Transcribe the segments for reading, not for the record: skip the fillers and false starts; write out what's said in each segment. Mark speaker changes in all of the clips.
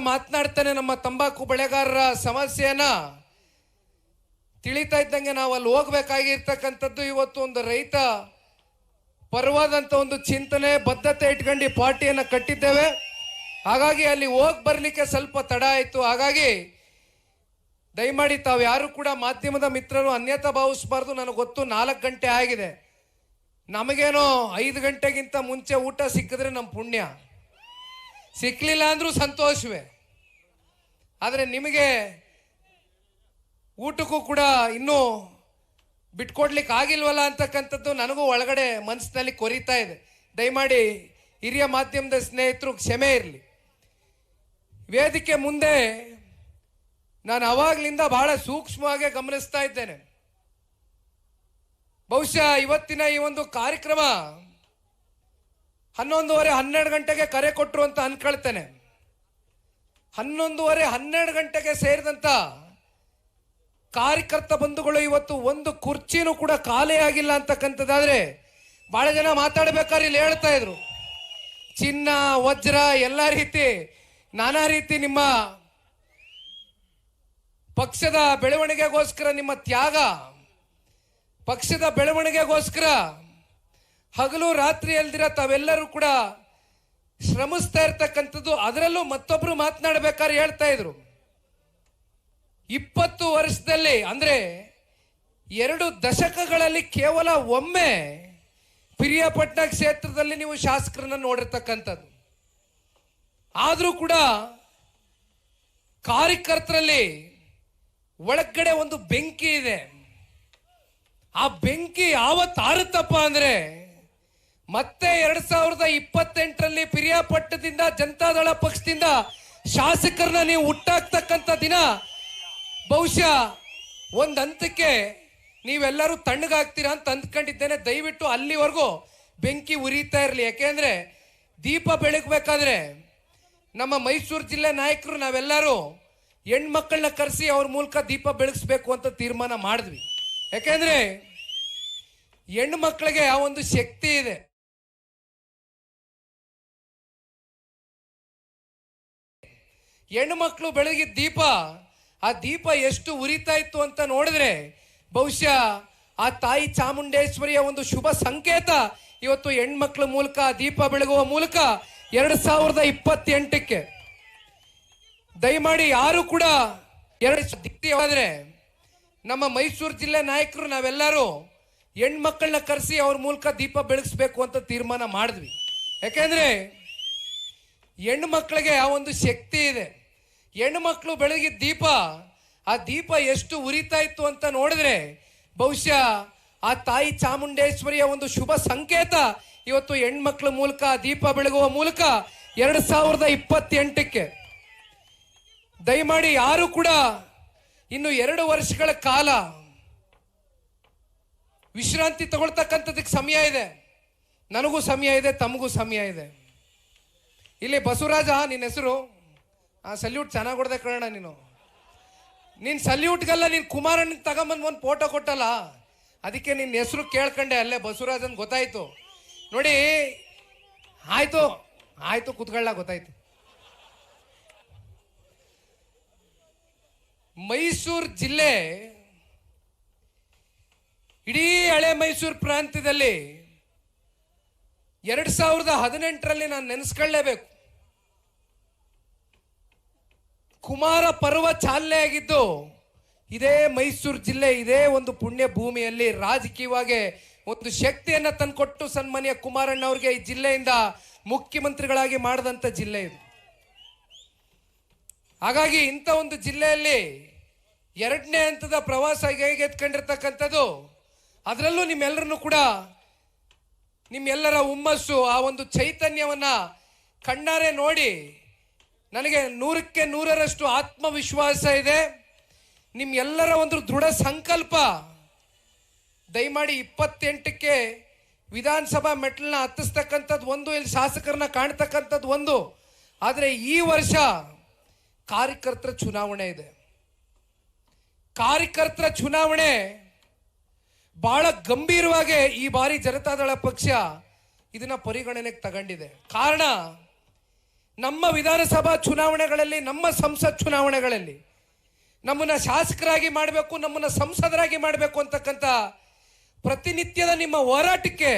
Speaker 1: ಮಾತನಾಡ್ತಾನೆ ನಮ್ಮ ತಂಬಾಕು ಬೆಳೆಗಾರರ ಸಮಸ್ಯೆಯನ್ನ ತಿಳಿತಾ ಇದ್ದಂಗೆ ನಾವು ಅಲ್ಲಿ ಹೋಗ್ಬೇಕಾಗಿರ್ತಕ್ಕಂಥದ್ದು ಇವತ್ತು ಒಂದು ರೈತ ಪರವಾದಂತ ಒಂದು ಚಿಂತನೆ ಬದ್ಧತೆ ಇಟ್ಕೊಂಡು ಪಾರ್ಟಿಯನ್ನ ಕಟ್ಟಿದ್ದೇವೆ. ಹಾಗಾಗಿ ಅಲ್ಲಿ ಹೋಗಿ ಬರ್ಲಿಕ್ಕೆ ಸ್ವಲ್ಪ ತಡ ಆಯ್ತು. ಹಾಗಾಗಿ ದಯಮಾಡಿ ತಾವು ಯಾರು ಕೂಡ ಮಾಧ್ಯಮದ ಮಿತ್ರರು ಅನ್ಯತಾ ಭಾವಿಸಬಾರ್ದು. ನನಗೆ ಗೊತ್ತು 4 ಗಂಟೆ ಆಗಿದೆ. ನಮಗೇನೋ 5 ಗಂಟೆಗಿಂತ ಮುಂಚೆ ಊಟ ಸಿಕ್ಕಿದ್ರೆ ನಮ್ಮ ಪುಣ್ಯ, ಸಿಕ್ಲಿಲ್ಲ ಅಂದ್ರೂ ಸಂತೋಷವೇ. ಆದರೆ ನಿಮಗೆ ಊಟಕ್ಕೂ ಕೂಡ ಇನ್ನೂ ಬಿಟ್ಕೊಡ್ಲಿಕ್ಕೆ ಆಗಿಲ್ವಲ್ಲ ಅಂತಕ್ಕಂಥದ್ದು ನನಗೂ ಒಳಗಡೆ ಮನಸ್ಸಿನಲ್ಲಿ ಕೊರಿತಾ ಇದೆ. ದಯಮಾಡಿ ಹಿರಿಯ ಮಾಧ್ಯಮದ ಸ್ನೇಹಿತರು ಕ್ಷಮೆ ಇರಲಿ. ವೇದಿಕೆ ಮುಂದೆ ನಾನು ಅವಾಗ್ಲಿಂದ ಬಹಳ ಸೂಕ್ಷ್ಮವಾಗಿ ಗಮನಿಸ್ತಾ ಇದ್ದೇನೆ. ಬಹುಶಃ ಇವತ್ತಿನ ಈ ಒಂದು ಕಾರ್ಯಕ್ರಮ 11:30 12 ಗಂಟೆಗೆ ಕರೆ ಕೊಟ್ಟರು ಅಂತ ಅನ್ಕೊಳ್ತೇನೆ. 11:30 12 ಗಂಟೆಗೆ ಸೇರಿದಂತ ಕಾರ್ಯಕರ್ತ ಬಂಧುಗಳು ಇವತ್ತು ಒಂದು ಕುರ್ಚಿನೂ ಕೂಡ ಖಾಲಿ ಆಗಿಲ್ಲ ಅಂತಕ್ಕಂಥದ್ದಾದ್ರೆ ಬಹಳ ಜನ ಮಾತಾಡ್ಬೇಕಾದ್ರೆ ಇಲ್ಲಿ ಹೇಳ್ತಾ ಇದ್ರು, ಚಿನ್ನ ವಜ್ರ ಎಲ್ಲ ರೀತಿ ನಾನಾ ರೀತಿ ನಿಮ್ಮ ಪಕ್ಷದ ಬೆಳವಣಿಗೆಗೋಸ್ಕರ ನಿಮ್ಮ ತ್ಯಾಗ, ಪಕ್ಷದ ಬೆಳವಣಿಗೆಗೋಸ್ಕರ ಹಗಲು ರಾತ್ರಿ ಅಲ್ದಿರ ತಾವೆಲ್ಲರೂ ಕೂಡ ಶ್ರಮಿಸ್ತಾ ಇರ್ತಕ್ಕಂಥದ್ದು. ಅದರಲ್ಲೂ ಮತ್ತೊಬ್ರು ಮಾತನಾಡಬೇಕಾದ್ರೆ ಹೇಳ್ತಾ ಇದ್ರು, 20 ವರ್ಷದಲ್ಲಿ ಅಂದ್ರೆ 2 ದಶಕಗಳಲ್ಲಿ ಕೇವಲ ಒಮ್ಮೆ ಪಿರಿಯಾಪಟ್ಟಣ ಕ್ಷೇತ್ರದಲ್ಲಿ ನೀವು ಶಾಸಕರನ್ನ ನೋಡಿರ್ತಕ್ಕಂಥದ್ದು. ಆದ್ರೂ ಕೂಡ ಕಾರ್ಯಕರ್ತರಲ್ಲಿ ಒಳಗಡೆ ಒಂದು ಬೆಂಕಿ ಇದೆ. ಆ ಬೆಂಕಿ ಯಾವತ್ತು ಆರುತ್ತಪ್ಪ ಅಂದ್ರೆ ಮತ್ತೆ 2028ರಲ್ಲಿ ಪಿರಿಯಾಪಟ್ಟಣದಿಂದ ಜನತಾದಳ ಪಕ್ಷದಿಂದ ಶಾಸಕರನ್ನ ನೀವು ಹುಟ್ಟಾಕ್ತಕ್ಕಂಥ ದಿನ ಬಹುಶಃ ಒಂದ್ ಹಂತಕ್ಕೆ ನೀವೆಲ್ಲರೂ ತಣ್ಣಗಾಗ್ತೀರಾ ಅಂತ ಅಂದ್ಕೊಂಡಿದ್ದೇನೆ. ದಯವಿಟ್ಟು ಅಲ್ಲಿವರೆಗೂ ಬೆಂಕಿ ಉರಿತಾ ಇರಲಿ. ಯಾಕೆಂದ್ರೆ ದೀಪ ಬೆಳಗ್ಬೇಕಾದ್ರೆ ನಮ್ಮ ಮೈಸೂರು ಜಿಲ್ಲೆ ನಾಯಕರು ನಾವೆಲ್ಲರೂ ಹೆಣ್ಮಕ್ಳನ್ನ ಕರೆಸಿ ಅವ್ರ ಮೂಲಕ ದೀಪ ಬೆಳಗಿಸ್ಬೇಕು ಅಂತ ತೀರ್ಮಾನ ಮಾಡಿದ್ವಿ. ಯಾಕೆಂದ್ರೆ ಹೆಣ್ಣು ಮಕ್ಕಳಿಗೆ ಆ ಒಂದು ಶಕ್ತಿ ಇದೆ. ಹೆಣ್ಣು ಮಕ್ಕಳು ಬೆಳಗಿದ ದೀಪ, ಆ ದೀಪ ಎಷ್ಟು ಉರಿತಾ ಇತ್ತು ಅಂತ ನೋಡಿದ್ರೆ ಬಹುಶಃ ಆ ತಾಯಿ ಚಾಮುಂಡೇಶ್ವರಿಯ ಒಂದು ಶುಭ ಸಂಕೇತ ಇವತ್ತು ಹೆಣ್ಮಕ್ಳ ಮೂಲಕ ದೀಪ ಬೆಳಗುವ ಮೂಲಕ 2028ಕ್ಕೆ ದಯಮಾಡಿ ಯಾರು ಕೂಡ ಆದ್ರೆ ನಮ್ಮ ಮೈಸೂರು ಜಿಲ್ಲೆ ನಾಯಕರು ನಾವೆಲ್ಲರೂ ಹೆಣ್ಮಕ್ಳನ್ನ ಕರೆಸಿ ಅವ್ರ ಮೂಲಕ ದೀಪ ಬೆಳಗಿಸ್ಬೇಕು ಅಂತ ತೀರ್ಮಾನ ಮಾಡಿದ್ವಿ. ಯಾಕೆಂದ್ರೆ ಹೆಣ್ಣು ಮಕ್ಕಳಿಗೆ ಆ ಒಂದು ಶಕ್ತಿ ಇದೆ. ಹೆಣ್ಣು ಮಕ್ಕಳು ಬೆಳಗಿದ ದೀಪ, ಆ ದೀಪ ಎಷ್ಟು ಉರಿತಾ ಇತ್ತು ಅಂತ ನೋಡಿದ್ರೆ ಬಹುಶಃ ಆ ತಾಯಿ ಚಾಮುಂಡೇಶ್ವರಿಯ ಒಂದು ಶುಭ ಸಂಕೇತ ಇವತ್ತು ಹೆಣ್ಮಕ್ಳ ಮೂಲಕ ದೀಪ ಬೆಳಗುವ ಮೂಲಕ 2028ಕ್ಕೆ ದಯಮಾಡಿ ಯಾರು ಕೂಡ ಇನ್ನು 2 ವರ್ಷಗಳ ಕಾಲ ವಿಶ್ರಾಂತಿ ತಗೊಳ್ತಕ್ಕಂಥದಕ್ಕೆ ಸಮಯ ಇದೆ. ನನಗೂ ಸಮಯ ಇದೆ, ತಮಗೂ ಸಮಯ ಇದೆ. ಇಲ್ಲಿ ಬಸವರಾಜ ನಿನ್ನ ಹೆಸರು, ಆ ಸಲ್ಯೂಟ್ ಚೆನ್ನಾಗಿ ಹೊಡೆದ ಕಣ. ನೀನ್ ಸಲ್ಯೂಟ್ಗೆಲ್ಲ ನೀನ್ ಕುಮಾರಣ್ಣ ತಗೊಂಬಂದ್ ಒಂದು ಫೋಟೋ ಕೊಟ್ಟಲ್ಲ, ಅದಕ್ಕೆ ನಿನ್ನ ಹೆಸರು ಕೇಳ್ಕೊಂಡೆ ಅಲ್ಲೇ ಬಸವರಾಜನ್ ಗೊತ್ತಾಯ್ತು. ನೋಡಿ ಆಯ್ತು ಆಯ್ತು ಕುತ್ಕೊಳ್ಳ ಗೊತ್ತಾಯ್ತು. ಮೈಸೂರು ಜಿಲ್ಲೆ ಇಡೀ ಹಳೆ ಮೈಸೂರು ಪ್ರಾಂತ್ಯದಲ್ಲಿ 2018ರಲ್ಲಿ ನಾನು ನೆನೆಸ್ಕೊಳ್ಳೇಬೇಕು. ಕುಮಾರ ಪರ್ವ ಚಾಲನೆ ಆಗಿದ್ದು ಇದೇ ಮೈಸೂರು ಜಿಲ್ಲೆ, ಇದೇ ಒಂದು ಪುಣ್ಯ ಭೂಮಿಯಲ್ಲಿ ರಾಜಕೀಯವಾಗಿ ಒಂದು ಶಕ್ತಿಯನ್ನ ತಂದುಕೊಟ್ಟು ಸನ್ಮಾನ್ಯ ಕುಮಾರಣ್ಣ ಅವರಿಗೆ ಈ ಜಿಲ್ಲೆಯಿಂದ ಮುಖ್ಯಮಂತ್ರಿಗಳಾಗಿ ಮಾಡಿದಂತ ಜಿಲ್ಲೆ ಇದು. ಹಾಗಾಗಿ ಇಂಥ ಒಂದು ಜಿಲ್ಲೆಯಲ್ಲಿ 2ನೇ ಹಂತದ ಪ್ರವಾಸ ಎತ್ಕೊಂಡಿರ್ತಕ್ಕಂಥದ್ದು, ಅದರಲ್ಲೂ ನಿಮ್ಮೆಲ್ಲರನ್ನು ಕೂಡ ನಿಮ್ಮೆಲ್ಲರ ಹುಮ್ಮಸ್ಸು, ಆ ಒಂದು ಚೈತನ್ಯವನ್ನ ಕಣ್ಣಾರೆ ನೋಡಿ ನನಗೆ 100ಕ್ಕೆ 100ರಷ್ಟು ಆತ್ಮವಿಶ್ವಾಸ ಇದೆ. ನಿಮ್ಮೆಲ್ಲರ ಒಂದು ದೃಢ ಸಂಕಲ್ಪ ದಯಮಾಡಿ 28ಕ್ಕೆ ವಿಧಾನಸಭಾ ಮೆಟ್ಲನ್ನ ಹತ್ತಿಸ್ತಕ್ಕಂಥದ್ದು ಒಂದು, ಇಲ್ಲಿ ಶಾಸಕರನ್ನ ಕಾಣ್ತಕ್ಕಂಥದ್ದು ಒಂದು. ಆದರೆ ಈ ವರ್ಷ ಕಾರ್ಯಕರ್ತರ ಚುನಾವಣೆ ಇದೆ. ಕಾರ್ಯಕರ್ತರ ಚುನಾವಣೆ ಬಹಳ ಗಂಭೀರವಾಗಿ ಈ ಬಾರಿ ಜನತಾದಳ ಪಕ್ಷ ಇದನ್ನ ಪರಿಗಣನೆಗೆ ತಗೊಂಡಿದೆ. ಕಾರಣ ನಮ್ಮ ವಿಧಾನಸಭಾ ಚುನಾವಣೆಗಳಲ್ಲಿ, ನಮ್ಮ ಸಂಸತ್ ಚುನಾವಣೆಗಳಲ್ಲಿ ನಮ್ಮನ್ನ ಶಾಸಕರಾಗಿ ಮಾಡಬೇಕು, ನಮ್ಮನ್ನ ಸಂಸದರಾಗಿ ಮಾಡಬೇಕು ಅಂತಕ್ಕಂಥ ಪ್ರತಿನಿತ್ಯದ ನಿಮ್ಮ ಹೋರಾಟಕ್ಕೆ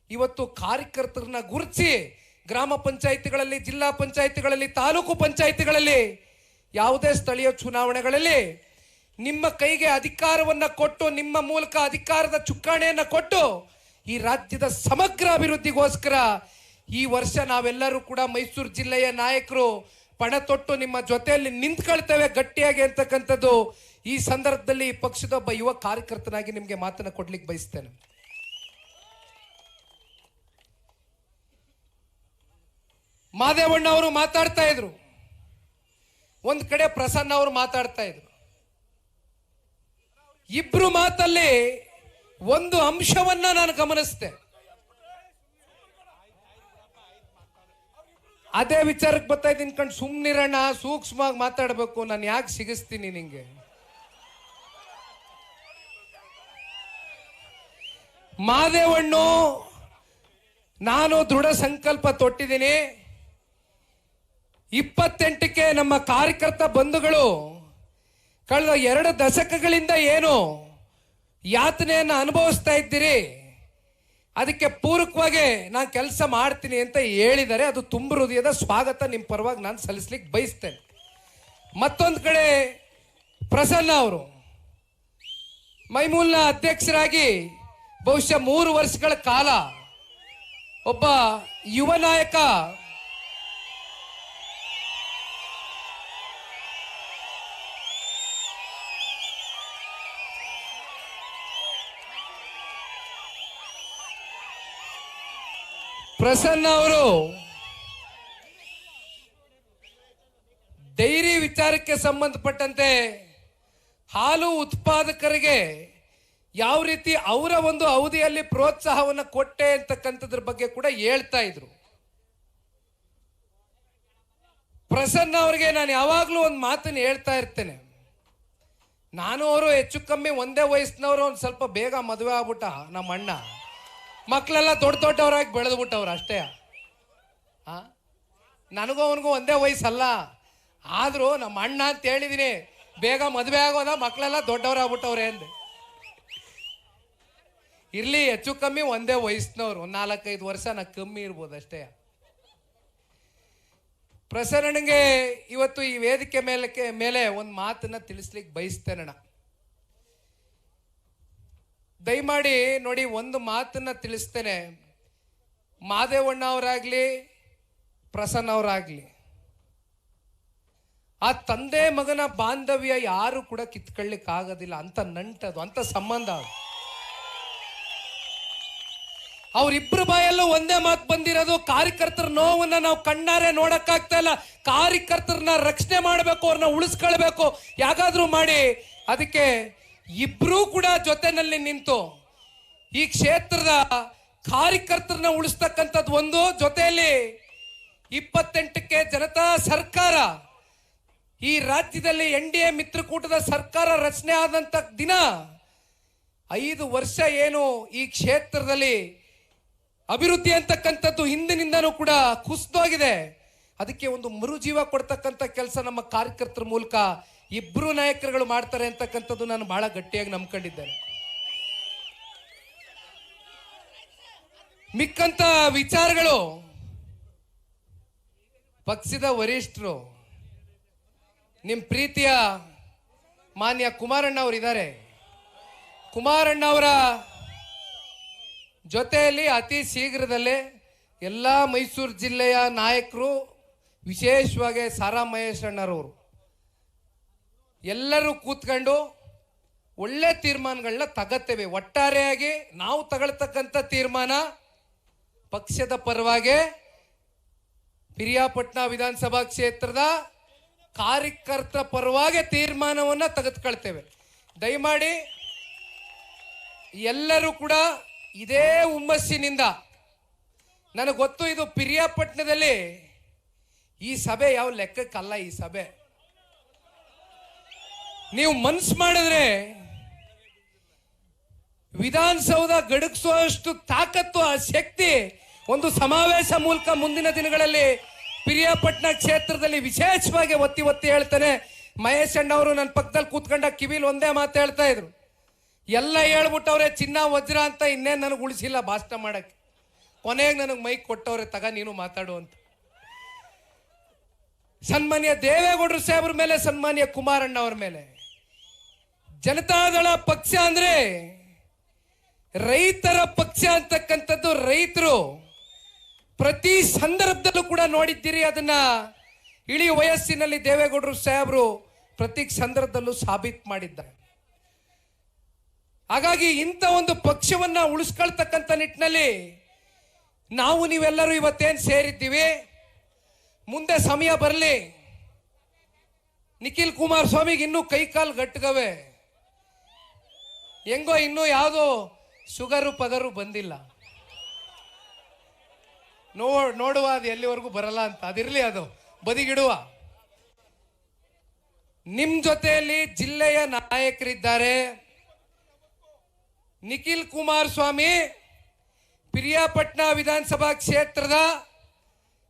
Speaker 1: ಇವತ್ತು ಕಾರ್ಯಕರ್ತರನ್ನ ಗುರುತಿಸಿ ಗ್ರಾಮ ಪಂಚಾಯಿತಿಗಳಲ್ಲಿ, ಜಿಲ್ಲಾ ಪಂಚಾಯಿತಿಗಳಲ್ಲಿ, ತಾಲೂಕು ಪಂಚಾಯಿತಿಗಳಲ್ಲಿ, ಯಾವುದೇ ಸ್ಥಳೀಯ ಚುನಾವಣೆಗಳಲ್ಲಿ ನಿಮ್ಮ ಕೈಗೆ ಅಧಿಕಾರವನ್ನು ಕೊಟ್ಟು, ನಿಮ್ಮ ಮೂಲಕ ಅಧಿಕಾರದ ಚುಕ್ಕಾಣಿಯನ್ನು ಕೊಟ್ಟು ಈ ರಾಜ್ಯದ ಸಮಗ್ರ ಅಭಿವೃದ್ಧಿಗೋಸ್ಕರ ಈ ವರ್ಷ ನಾವೆಲ್ಲರೂ ಕೂಡ ಮೈಸೂರು ಜಿಲ್ಲೆಯ ನಾಯಕರು ಪಣ ತೊಟ್ಟು ನಿಮ್ಮ ಜೊತೆಯಲ್ಲಿ ನಿಂತ್ಕೊಳ್ತೇವೆ ಗಟ್ಟಿಯಾಗಿ ಅಂತಕ್ಕಂಥದ್ದು ಈ ಸಂದರ್ಭದಲ್ಲಿ ಪಕ್ಷದ ಒಬ್ಬ ಯುವ ಕಾರ್ಯಕರ್ತನಾಗಿ ನಿಮಗೆ ಮಾತನ್ನು ಕೊಡ್ಲಿಕ್ಕೆ ಬಯಸ್ತೇನೆ. ಮಾದೇವಣ್ಣ ಅವರು ಮಾತಾಡ್ತಾ ಇದ್ರು, ಒಂದ್ ಕಡೆ ಪ್ರಸನ್ನ ಅವರು ಮಾತಾಡ್ತಾ ಇದ್ರು. ಇಬ್ರು ಮಾತಲ್ಲಿ ಒಂದು ಅಂಶವನ್ನ ನಾನು ಗಮನಿಸಿದೆ. ಅದೇ ವಿಚಾರಕ್ಕೆ ಬರ್ತಾ ಇದ್ದೀನಿ ಕಣ್, ಸುಮ್ನಿರಣ್ಣ, ಸೂಕ್ಷ್ಮವಾಗಿ ಮಾತಾಡಬೇಕು, ನಾನು ಯಾಕೆ ಸಿಗಿಸ್ತೀನಿ ನಿಂಗೆ. ಮಾದೇವಣ್ಣು ನಾನು ದೃಢ ಸಂಕಲ್ಪ ತೊಟ್ಟಿದ್ದೀನಿ. 28ಕ್ಕೆ ನಮ್ಮ ಕಾರ್ಯಕರ್ತ ಬಂಧುಗಳು ಕಳೆದ 2 ದಶಕಗಳಿಂದ ಏನು ಯಾತನೆಯನ್ನು ಅನುಭವಿಸ್ತಾ ಇದ್ದೀರಿ, ಅದಕ್ಕೆ ಪೂರಕವಾಗಿ ನಾನು ಕೆಲಸ ಮಾಡ್ತೀನಿ ಅಂತ ಹೇಳಿದರೆ ಅದು ತುಂಬ ಹೃದಯದ ಸ್ವಾಗತ ನಿಮ್ಮ ಪರವಾಗಿ ನಾನು ಸಲ್ಲಿಸ್ಲಿಕ್ಕೆ ಬಯಸ್ತೇನೆ. ಮತ್ತೊಂದು ಕಡೆ ಪ್ರಸನ್ನ ಅವರು ಮೈಮೂಲ್ನ ಅಧ್ಯಕ್ಷರಾಗಿ ಬಹುಶಃ 3 ವರ್ಷಗಳ ಕಾಲ ಒಬ್ಬ ಯುವ ನಾಯಕ ಪ್ರಸನ್ನ ಅವರು ಡೈರಿ ವಿಚಾರಕ್ಕೆ ಸಂಬಂಧಪಟ್ಟಂತೆ ಹಾಲು ಉತ್ಪಾದಕರಿಗೆ ಯಾವ ರೀತಿ ಅವರ ಒಂದು ಅವಧಿಯಲ್ಲಿ ಪ್ರೋತ್ಸಾಹವನ್ನು ಕೊಟ್ಟೆ ಅಂತಕ್ಕಂಥದ್ರ ಬಗ್ಗೆ ಕೂಡ ಹೇಳ್ತಾ ಇದ್ರು. ಪ್ರಸನ್ನ ಅವರಿಗೆ ನಾನು ಯಾವಾಗಲೂ ಒಂದು ಮಾತನ್ನು ಹೇಳ್ತಾ ಇರ್ತೇನೆ. ನಾನು ಅವರು ಹೆಚ್ಚು ಕಮ್ಮಿ ಒಂದೇ ವಯಸ್ಸಿನವರು, ಒಂದು ಸ್ವಲ್ಪ ಬೇಗ ಮದುವೆ ಆಗ್ಬಿಟ್ಟ ನಮ್ಮ ಅಣ್ಣ, ಮಕ್ಕಳೆಲ್ಲ ದೊಡ್ಡ ದೊಡ್ಡವರಾಗಿ ಬೆಳೆದ್ಬಿಟ್ಟವ್ರು ಅಷ್ಟೇ. ನನಗೂ ಅವನಿಗೂ ಒಂದೇ ವಯಸ್ಸಲ್ಲ, ಆದರೂ ನಮ್ಮ ಅಣ್ಣ ಅಂತ ಹೇಳಿದೀನಿ. ಬೇಗ ಮದುವೆ ಆಗೋದ, ಮಕ್ಕಳೆಲ್ಲ ದೊಡ್ಡವರಾಗ್ಬಿಟ್ಟವ್ರೆ ಅಂದೆ. ಇರ್ಲಿ, ಹೆಚ್ಚು ಕಮ್ಮಿ ಒಂದೇ ವಯಸ್ಸಿನವ್ರು, ಒಂದು 4-5 ವರ್ಷ ನಾ ಕಮ್ಮಿ ಇರ್ಬೋದು ಅಷ್ಟೇ. ಪ್ರಸರಣಗೆ ಇವತ್ತು ಈ ವೇದಿಕೆ ಮೇಲೆ ಒಂದು ಮಾತನ್ನ ತಿಳಿಸ್ಲಿಕ್ಕೆ ಬಯಸ್ತೇನಣ್ಣ. ದಯಮಾಡಿ ನೋಡಿ, ಒಂದು ಮಾತನ್ನ ತಿಳಿಸ್ತೇನೆ. ಮಾದೇವಣ್ಣ ಅವರಾಗ್ಲಿ, ಪ್ರಸನ್ನ ಅವರಾಗ್ಲಿ, ಆ ತಂದೆ ಮಗನ ಬಾಂಧವ್ಯ ಯಾರು ಕೂಡ ಕಿತ್ಕೊಳ್ಳಿಕ್ಕೆ ಆಗೋದಿಲ್ಲ. ಅಂತ ನಂಟದು, ಅಂತ ಸಂಬಂಧ ಅದು. ಅವರಿಬ್ಬರು ಬಾಯಲ್ಲೂ ಒಂದೇ ಮಾತು ಬಂದಿರೋದು, ಕಾರ್ಯಕರ್ತರ ನೋವನ್ನ ನಾವು ಕಣ್ಣಾರೆ ನೋಡಕ್ಕಾಗ್ತಾ ಇಲ್ಲ. ಕಾರ್ಯಕರ್ತರನ್ನ ರಕ್ಷಣೆ ಮಾಡಬೇಕು, ಅವ್ರನ್ನ ಉಳಿಸ್ಕೊಳ್ಬೇಕು, ಯಾಕಾದ್ರೂ ಮಾಡಿ. ಅದಕ್ಕೆ ಇಬ್ರೂ ಕೂಡ ಜೊತೆನಲ್ಲಿ ನಿಂತು ಈ ಕ್ಷೇತ್ರದ ಕಾರ್ಯಕರ್ತರನ್ನ ಉಳಿಸ್ತಕ್ಕಂಥದ್ದು ಒಂದು, ಜೊತೆಯಲ್ಲಿ 28ಕ್ಕೆ ಜನತಾ ಸರ್ಕಾರ, ಈ ರಾಜ್ಯದಲ್ಲಿ NDA ಮಿತ್ರಕೂಟದ ಸರ್ಕಾರ ರಚನೆ ಆದಂತ ದಿನ 5 ವರ್ಷ ಏನು ಈ ಕ್ಷೇತ್ರದಲ್ಲಿ ಅಭಿವೃದ್ಧಿ ಅಂತಕ್ಕಂಥದ್ದು ಹಿಂದಿನಿಂದನೂ ಕೂಡ ಕುಸಿದೋಗಿದೆ. ಅದಕ್ಕೆ ಒಂದು ಮರುಜೀವ ಕೊಡ್ತಕ್ಕಂಥ ಕೆಲಸ ನಮ್ಮ ಕಾರ್ಯಕರ್ತರ ಮೂಲಕ ಇಬ್ರು ನಾಯಕರುಗಳು ಮಾಡ್ತಾರೆ ಅಂತಕ್ಕಂಥದ್ದು ನಾನು ಬಹಳ ಗಟ್ಟಿಯಾಗಿ ನಂಬ್ಕೊಂಡಿದ್ದೇನೆ. ಮಿಕ್ಕಂತ ವಿಚಾರಗಳು ಪಕ್ಷದ ವರಿಷ್ಠರು, ನಿಮ್ಮ ಪ್ರೀತಿಯ ಮಾನ್ಯ ಕುಮಾರಣ್ಣ ಅವರು ಇದ್ದಾರೆ. ಕುಮಾರಣ್ಣ ಅವರ ಜೊತೆಯಲ್ಲಿ ಅತಿ ಶೀಘ್ರದಲ್ಲೇ ಎಲ್ಲ ಮೈಸೂರು ಜಿಲ್ಲೆಯ ನಾಯಕರು, ವಿಶೇಷವಾಗಿ ಸಾರಾ ಮಹೇಶ್ ಅಣ್ಣರವರು ಎಲ್ಲರೂ ಕೂತ್ಕೊಂಡು ಒಳ್ಳೆ ತೀರ್ಮಾನಗಳನ್ನ ತಗತ್ತೇವೆ. ಒಟ್ಟಾರೆಯಾಗಿ ನಾವು ತಗೊಳ್ತಕ್ಕಂಥ ತೀರ್ಮಾನ ಪಕ್ಷದ ಪರವಾಗಿ ಪಿರಿಯಾಪಟ್ಟಣ ವಿಧಾನಸಭಾ ಕ್ಷೇತ್ರದ ಕಾರ್ಯಕರ್ತರ ಪರವಾಗಿ ತೀರ್ಮಾನವನ್ನು ತೆಗೆದುಕೊಳ್ತೇವೆ. ದಯಮಾಡಿ ಎಲ್ಲರೂ ಕೂಡ ಇದೇ ಹುಮ್ಮಸ್ಸಿನಿಂದ, ನನಗೆ ಗೊತ್ತು ಇದು ಪಿರಿಯಾಪಟ್ಟಣದಲ್ಲಿ ಈ ಸಭೆ ಯಾವ ಲೆಕ್ಕಕ್ಕಲ್ಲ. ಈ ಸಭೆ ನೀವು ಮನ್ಸು ಮಾಡಿದ್ರೆ ವಿಧಾನಸೌಧ ಗಡಗಿಸುವಷ್ಟು ತಾಕತ್ತು, ಆ ಶಕ್ತಿ ಒಂದು ಸಮಾವೇಶ ಮೂಲಕ ಮುಂದಿನ ದಿನಗಳಲ್ಲಿ ಪಿರಿಯಾಪಟ್ಟಣ ಕ್ಷೇತ್ರದಲ್ಲಿ ವಿಶೇಷವಾಗಿ ಒತ್ತಿ ಒತ್ತಿ ಹೇಳ್ತಾನೆ. ಮಹೇಶ್ ಅಣ್ಣ ಅವರು ನನ್ನ ಪಕ್ಕದಲ್ಲಿ ಕೂತ್ಕೊಂಡ ಕಿವಿಲ್ ಒಂದೇ ಮಾತು ಹೇಳ್ತಾ ಇದ್ರು, ಎಲ್ಲ ಹೇಳ್ಬಿಟ್ಟವ್ರೆ ಚಿನ್ನ ವಜ್ರ ಅಂತ, ಇನ್ನೇನು ನನಗೆ ಉಳಿಸಿಲ್ಲ ಭಾಷಣ ಮಾಡಕ್ಕೆ. ಕೊನೆಗೆ ನನಗೆ ಮೈಕ್ ಕೊಟ್ಟವ್ರೆ, ತಗ ನೀನು ಮಾತಾಡು ಅಂತ. ಸನ್ಮಾನ್ಯ ದೇವೇಗೌಡರು ಸಾಹೇಬ್ರ ಮೇಲೆ, ಸನ್ಮಾನ್ಯ ಕುಮಾರಣ್ಣ ಅವ್ರ ಮೇಲೆ, ಜನತಾದಳ ಪಕ್ಷ ಅಂದ್ರೆ ರೈತರ ಪಕ್ಷ ಅಂತಕ್ಕಂಥದ್ದು ರೈತರು ಪ್ರತಿ ಸಂದರ್ಭದಲ್ಲೂ ಕೂಡ ನೋಡಿದ್ದೀರಿ. ಅದನ್ನ ಇಳಿ ವಯಸ್ಸಿನಲ್ಲಿ ದೇವೇಗೌಡರು ಸಾಹೇಬರು ಪ್ರತಿ ಸಂದರ್ಭದಲ್ಲೂ ಸಾಬೀತು ಮಾಡಿದ್ದಾರೆ. ಹಾಗಾಗಿ ಇಂಥ ಒಂದು ಪಕ್ಷವನ್ನ ಉಳಿಸ್ಕೊಳ್ತಕ್ಕಂಥ ನಿಟ್ಟಿನಲ್ಲಿ ನಾವು ನೀವೆಲ್ಲರೂ ಇವತ್ತೇನು ಸೇರಿದ್ದೀವಿ, ಮುಂದೆ ಸಮಯ ಬರಲಿ. ನಿಖಿಲ್ ಕುಮಾರಸ್ವಾಮಿಗೆ ಇನ್ನೂ ಕೈಕಾಲು ಗಟ್ಟಗವೆ, ಹೆಂಗೋ ಇನ್ನೂ ಯಾವುದೋ ಶುಗರು ಪಗರು ಬಂದಿಲ್ಲ, ನೋಡುವ ಅದು ಎಲ್ಲಿವರೆಗೂ ಬರಲ್ಲ ಅಂತ. ಅದಿರ್ಲಿ, ಅದು ಬದಿಗಿಡುವ. ನಿಮ್ ಜೊತೆಯಲ್ಲಿ ಜಿಲ್ಲೆಯ ನಾಯಕರಿದ್ದಾರೆ. ನಿಖಿಲ್ ಕುಮಾರಸ್ವಾಮಿ ಪಿರಿಯಾಪಟ್ಟಣ ವಿಧಾನಸಭಾ ಕ್ಷೇತ್ರದ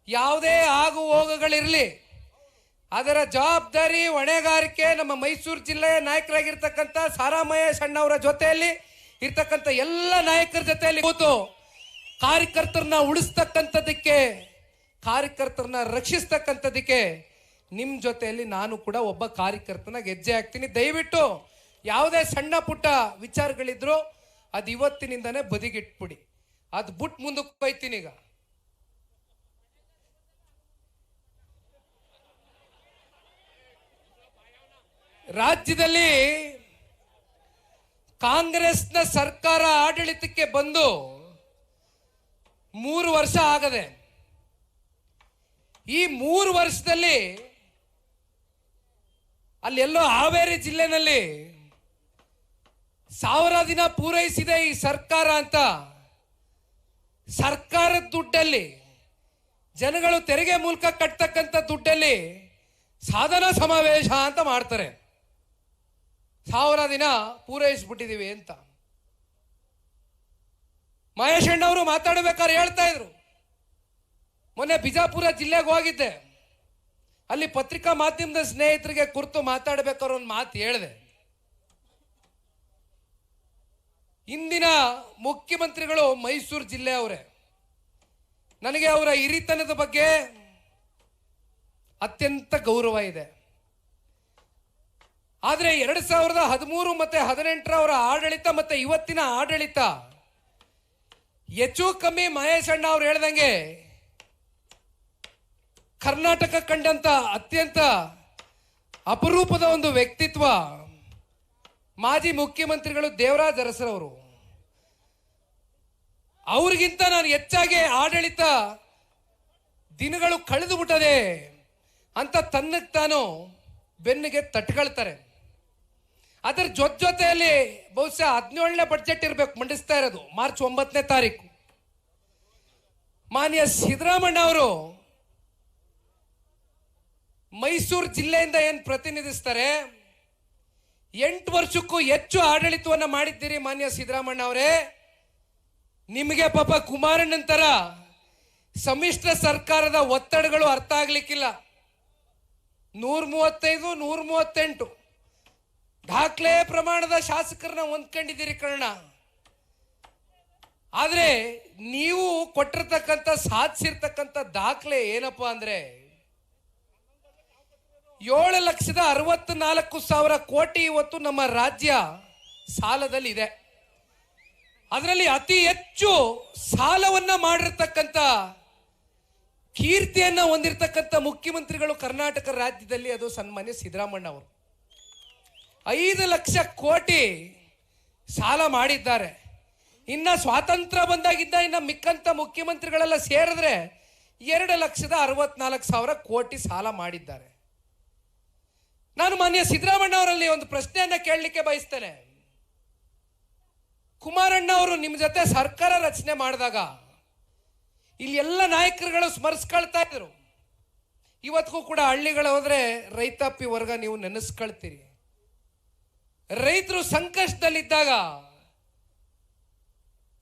Speaker 1: ಯಾವುದೇ ಆಗು ಹೋಗುಗಳಿರಲಿ, ಅದರ ಜವಾಬ್ದಾರಿ ಹೊಣೆಗಾರಿಕೆ ನಮ್ಮ ಮೈಸೂರು ಜಿಲ್ಲೆಯ ನಾಯಕರಾಗಿರ್ತಕ್ಕಂಥ ಸಾರಾ ಮಹೇಶ್ ಅಣ್ಣವರ ಜೊತೆಯಲ್ಲಿ ಇರ್ತಕ್ಕಂಥ ಎಲ್ಲ ನಾಯಕರ ಜೊತೆಯಲ್ಲಿ ಕೂತು ಕಾರ್ಯಕರ್ತರನ್ನ ಉಳಿಸ್ತಕ್ಕಂಥದ್ದಕ್ಕೆ, ಕಾರ್ಯಕರ್ತರನ್ನ ರಕ್ಷಿಸ್ತಕ್ಕಂಥದ್ದಕ್ಕೆ ನಿಮ್ಮ ಜೊತೆಯಲ್ಲಿ ನಾನು ಕೂಡ ಒಬ್ಬ ಕಾರ್ಯಕರ್ತನಾಗಿ ಹೆಜ್ಜೆ ಹಾಕ್ತೀನಿ. ದಯವಿಟ್ಟು ಯಾವುದೇ ಸಣ್ಣ ಪುಟ್ಟ ವಿಚಾರಗಳಿದ್ರು ಅದು ಇವತ್ತಿನಿಂದನೇ ಬದಿಗಿಟ್ಬಿಡಿ, ಅದು ಬಿಟ್ಟು ಮುಂದಕ್ಕೆ ಹೋಯ್ತೀನಿ. ಈಗ ರಾಜ್ಯದಲ್ಲಿ ಕಾಂಗ್ರೆಸ್ನ ಸರ್ಕಾರ ಆಡಳಿತಕ್ಕೆ ಬಂದು 3 ವರ್ಷ ಆಗದೆ. ಈ 3 ವರ್ಷದಲ್ಲಿ ಅಲ್ಲೆಲ್ಲೋ ಹಾವೇರಿ ಜಿಲ್ಲೆನಲ್ಲಿ 1000 ದಿನ ಪೂರೈಸಿದೆ ಈ ಸರ್ಕಾರ ಅಂತ ಸರ್ಕಾರದ ದುಡ್ಡಲ್ಲಿ, ಜನಗಳು ತೆರಿಗೆ ಮೂಲಕ ಕಟ್ತಕ್ಕಂಥ ದುಡ್ಡಲ್ಲಿ ಸಾಧನಾ ಸಮಾವೇಶ ಅಂತ ಮಾಡ್ತಾರೆ. 1000 ದಿನ ಪೂರೈಸ್ಬಿಟ್ಟಿದೀವಿ ಅಂತ ಮಹೇಶ್ ಅಣ್ಣವರು ಮಾತಾಡಬೇಕಾದ್ರೆ ಹೇಳ್ತಾ ಇದ್ರು. ಮೊನ್ನೆ ಬಿಜಾಪುರ ಜಿಲ್ಲೆಗೆ ಹೋಗಿದ್ದೆ, ಅಲ್ಲಿ ಪತ್ರಿಕಾ ಮಾಧ್ಯಮದ ಸ್ನೇಹಿತರಿಗೆ ಕುರಿತು ಮಾತಾಡಬೇಕಾದ್ರೆ ಒಂದು ಮಾತು ಹೇಳಿದೆ. ಇಂದಿನ ಮುಖ್ಯಮಂತ್ರಿಗಳು ಮೈಸೂರು ಜಿಲ್ಲೆಯವರೇ, ನನಗೆ ಅವರ ಹಿರಿತನದ ಬಗ್ಗೆ ಅತ್ಯಂತ ಗೌರವ ಇದೆ. ಆದರೆ 2013 ಮತ್ತೆ 2018 ಅವರ ಆಡಳಿತ ಮತ್ತೆ ಇವತ್ತಿನ ಆಡಳಿತ ಹೆಚ್ಚು ಕಮ್ಮಿ ಮಹೇಶ್ ಅಣ್ಣ ಅವ್ರು ಹೇಳ್ದಂಗೆ ಕರ್ನಾಟಕ ಕಂಡಂತ ಅತ್ಯಂತ ಅಪರೂಪದ ಒಂದು ವ್ಯಕ್ತಿತ್ವ ಮಾಜಿ ಮುಖ್ಯಮಂತ್ರಿಗಳು ದೇವರಾಜ ಅರಸರವರು. ಅವ್ರಿಗಿಂತ ನಾನು ಹೆಚ್ಚಾಗಿ ಆಡಳಿತ ದಿನಗಳು ಕಳೆದು ಬಿಟ್ಟದೆ ಅಂತ ತನ್ನಕ್ಕೆ ತಾನು ಬೆನ್ನಿಗೆ ತಟ್ಕೊಳ್ತಾರೆ. ಅದರ ಜೊತೆಯಲ್ಲಿ ಬಹುಶಃ 17ನೇ ಬಡ್ಜೆಟ್ ಇರಬೇಕು ಮಂಡಿಸ್ತಾ ಇರೋದು, ಮಾರ್ಚ್ 9ನೇ ತಾರೀಕು. ಮಾನ್ಯ ಸಿದ್ದರಾಮಣ್ಣ ಅವರು ಮೈಸೂರು ಜಿಲ್ಲೆಯಿಂದ ಏನು ಪ್ರತಿನಿಧಿಸ್ತಾರೆ, 8 ವರ್ಷಕ್ಕೂ ಹೆಚ್ಚು ಆಡಳಿತವನ್ನ ಮಾಡಿದ್ದೀರಿ ಮಾನ್ಯ ಸಿದ್ದರಾಮಣ್ಣ ಅವರೇ. ನಿಮಗೆ ಪಾಪ ಕುಮಾರಣ್ಣನ ತರ ಸಮ್ಮಿಶ್ರ ಸರ್ಕಾರದ ಒತ್ತಡಗಳು ಅರ್ಥ ಆಗ್ಲಿಕ್ಕಿಲ್ಲ. 135, 138 ದಾಖಲೆ ಪ್ರಮಾಣದ ಶಾಸಕರನ್ನ ಹೊಂದ್ಕೊಂಡಿದ್ದೀರಿ ಕರ್ಣ. ಆದ್ರೆ ನೀವು ಕೊಟ್ಟಿರ್ತಕ್ಕಂಥ ಸಾಧಿಸಿರ್ತಕ್ಕಂಥ ದಾಖಲೆ ಏನಪ್ಪಾ ಅಂದ್ರೆ 7,64,000 ಕೋಟಿ ಇವತ್ತು ನಮ್ಮ ರಾಜ್ಯ ಸಾಲದಲ್ಲಿ ಇದೆ. ಅದರಲ್ಲಿ ಅತಿ ಹೆಚ್ಚು ಸಾಲವನ್ನ ಮಾಡಿರ್ತಕ್ಕಂಥ ಕೀರ್ತಿಯನ್ನ ಹೊಂದಿರತಕ್ಕಂಥ ಮುಖ್ಯಮಂತ್ರಿಗಳು ಕರ್ನಾಟಕ ರಾಜ್ಯದಲ್ಲಿ ಅದು ಸನ್ಮಾನ್ಯ ಸಿದ್ದರಾಮಣ್ಣ ಅವರು. 5 ಲಕ್ಷ ಕೋಟಿ ಸಾಲ ಮಾಡಿದ್ದಾರೆ. ಇನ್ನ ಸ್ವಾತಂತ್ರ್ಯ ಬಂದಾಗಿದ್ದ ಇನ್ನ ಮಿಕ್ಕಂತ ಮುಖ್ಯಮಂತ್ರಿಗಳೆಲ್ಲ ಸೇರಿದ್ರೆ 2,64,000 ಕೋಟಿ ಸಾಲ ಮಾಡಿದ್ದಾರೆ. ನಾನು ಮಾನ್ಯ ಸಿದ್ದರಾಮಣ್ಣ ಅವರಲ್ಲಿ ಒಂದು ಪ್ರಶ್ನೆಯನ್ನ ಕೇಳಲಿಕ್ಕೆ ಬಯಸ್ತೇನೆ. ಕುಮಾರಣ್ಣ ಅವರು ನಿಮ್ಮ ಜೊತೆ ಸರ್ಕಾರ ರಚನೆ ಮಾಡಿದಾಗ ಇಲ್ಲಿ ಎಲ್ಲ ನಾಯಕರುಗಳು ಸ್ಮರಿಸ್ಕೊಳ್ತಾ ಇದ್ರು. ಇವತ್ತಿಗೂ ಕೂಡ ಹಳ್ಳಿಗಳು ಹೋದ್ರೆ ರೈತಾಪಿ ವರ್ಗ ನೀವು ನೆನೆಸ್ಕೊಳ್ತೀರಿ. ರೈತರು ಸಂಕಷ್ಟದಲ್ಲಿದ್ದಾಗ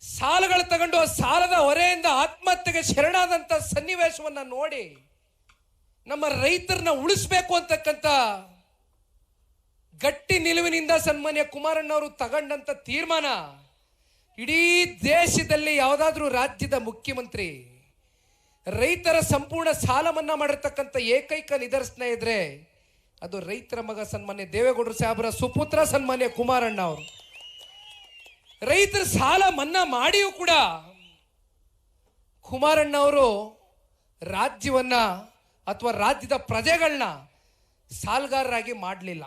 Speaker 1: ಸಾಲಗಳು ತಗೊಂಡು ಸಾಲದ ಹೊರೆಯಿಂದ ಆತ್ಮಹತ್ಯೆಗೆ ಶರಣಾದಂತ ಸನ್ನಿವೇಶವನ್ನ ನೋಡಿ ನಮ್ಮ ರೈತರನ್ನ ಉಳಿಸ್ಬೇಕು ಅಂತಕ್ಕಂಥ ಗಟ್ಟಿ ನಿಲುವಿನಿಂದ ಸನ್ಮಾನ್ಯ ಕುಮಾರಣ್ಣವರು ತಗೊಂಡಂತ ತೀರ್ಮಾನ ಇಡೀ ದೇಶದಲ್ಲಿ ಯಾವುದಾದ್ರೂ ರಾಜ್ಯದ ಮುಖ್ಯಮಂತ್ರಿ ರೈತರ ಸಂಪೂರ್ಣ ಸಾಲ ಮನ್ನಾ ಮಾಡಿರ್ತಕ್ಕಂಥ ಏಕೈಕ ನಿದರ್ಶನ ಇದ್ರೆ ಅದು ರೈತರ ಮಗ ಸನ್ಮಾನ್ಯ ದೇವೇಗೌಡರು ಸಾಹೇಬರ ಸುಪುತ್ರ ಸನ್ಮಾನ್ಯ ಕುಮಾರಣ್ಣ ಅವರು. ರೈತರ ಸಾಲ ಮನ್ನಾ ಮಾಡಿಯೂ ಕೂಡ ಕುಮಾರಣ್ಣ ಅವರು ರಾಜ್ಯವನ್ನ ಅಥವಾ ರಾಜ್ಯದ ಪ್ರಜೆಗಳನ್ನ ಸಾಲಗಾರರಾಗಿ ಮಾಡಲಿಲ್ಲ.